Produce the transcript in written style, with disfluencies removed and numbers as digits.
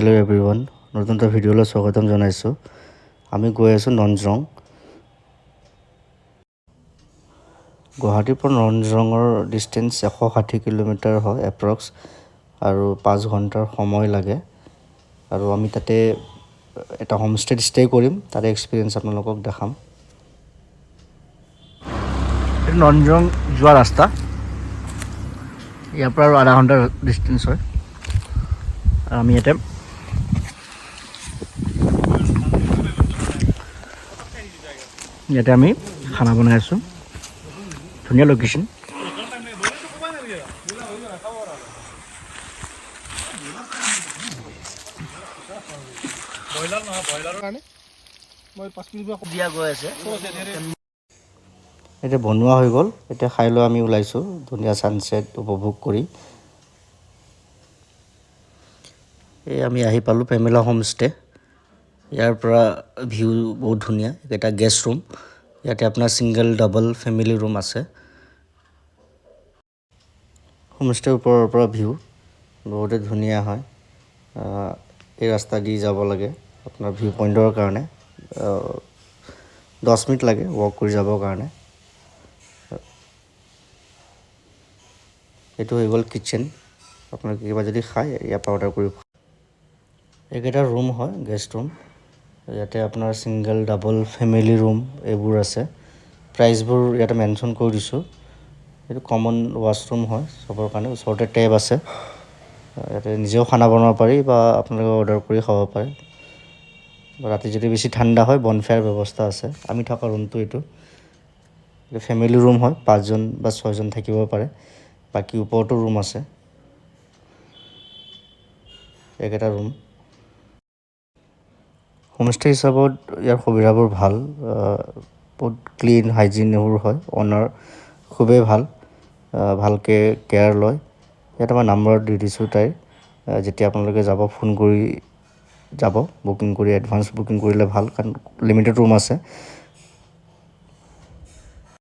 Hello' everyone, নতুন এটা ভিডিঅ'লৈ স্বাগতম জনাইছোঁ। আমি গৈ আছোঁ ননজৰং। গুৱাহাটীৰ পৰা ননজৰঙৰ ডিষ্টেঞ্চ 160 কিলোমিটাৰ হয় এপ্ৰক্স, আৰু 5 ঘণ্টাৰ সময় লাগে। আৰু আমি তাতে এটা হোমষ্টেত ষ্টে' কৰিম, তাৰে এক্সপিৰিয়েঞ্চ আপোনালোকক দেখাম। এইটো ননজৰং যোৱা ৰাস্তা, ইয়াৰ পৰা আৰু আধা ঘণ্টাৰ ডিষ্টেঞ্চ হয়। আৰু আমি ইয়াতে আমি খানা বনাই আছোঁ। ধুনীয়া লোকেশ্যন। এতিয়া বনোৱা হৈ গ'ল, এতিয়া খাই লৈ আমি ওলাইছোঁ ধুনীয়া ছানছেট উপভোগ কৰি। এই আমি আহি পালোঁ প্ৰেমিলা হোমষ্টে। ইয়াৰ পৰা ভিউ বহুত ধুনীয়া। এটা গেষ্ট ৰুম, ইয়াতে আপোনাৰ ছিংগল ডাবল ফেমিলি ৰুম আছে। হোমষ্টেৰ ওপৰৰ পৰা ভিউ বহুতে ধুনীয়া হয়। এই ৰাস্তা দি যাব লাগে আপোনাৰ ভিউ পইণ্টৰ কাৰণে। 10 মিনিট লাগে ৱাক কৰি যাবৰ কাৰণে। এইটো হৈ গ'ল কিটচেন। আপোনালোকে কিবা যদি খায় ইয়াৰ পৰা অৰ্ডাৰ কৰিব। এইকেইটা ৰুম হয় গেষ্ট ৰুম। ইয়াতে আপোনাৰ ছিংগল ডাবল ফেমিলি ৰুম এইবোৰ আছে। প্ৰাইচবোৰ ইয়াতে মেনশ্যন কৰি দিছোঁ। এইটো কমন ৱাছৰুম হয় চবৰ কাৰণে, ওচৰতে টেপ আছে। ইয়াতে নিজেও খানা বনাব পাৰি বা আপোনালোকে অৰ্ডাৰ কৰি খাব পাৰে। ৰাতি যদি বেছি ঠাণ্ডা হয় বনফায়াৰ ব্যৱস্থা আছে। আমি থকা ৰুমটো এইটো ফেমিলি ৰুম হয়, 5জন বা 6জন থাকিব পাৰে। বাকী ওপৰতো ৰুম আছে। এইকেইটা ৰুম হোমষ্টে হিচাপত ইয়াৰ সুবিধাবোৰ ভাল, বহুত ক্লিন হাইজিন এইবোৰ হয়। অনাৰ খুবেই ভাল, ভালকৈ কেয়াৰ লয়। ইয়াত মই নাম্বাৰ দি দিছোঁ তাইৰ, যেতিয়া আপোনালোকে যাব ফোন কৰি যাব, বুকিং কৰি এডভান্স বুকিং কৰিলে ভাল, কাৰণ লিমিটেড ৰুম আছে।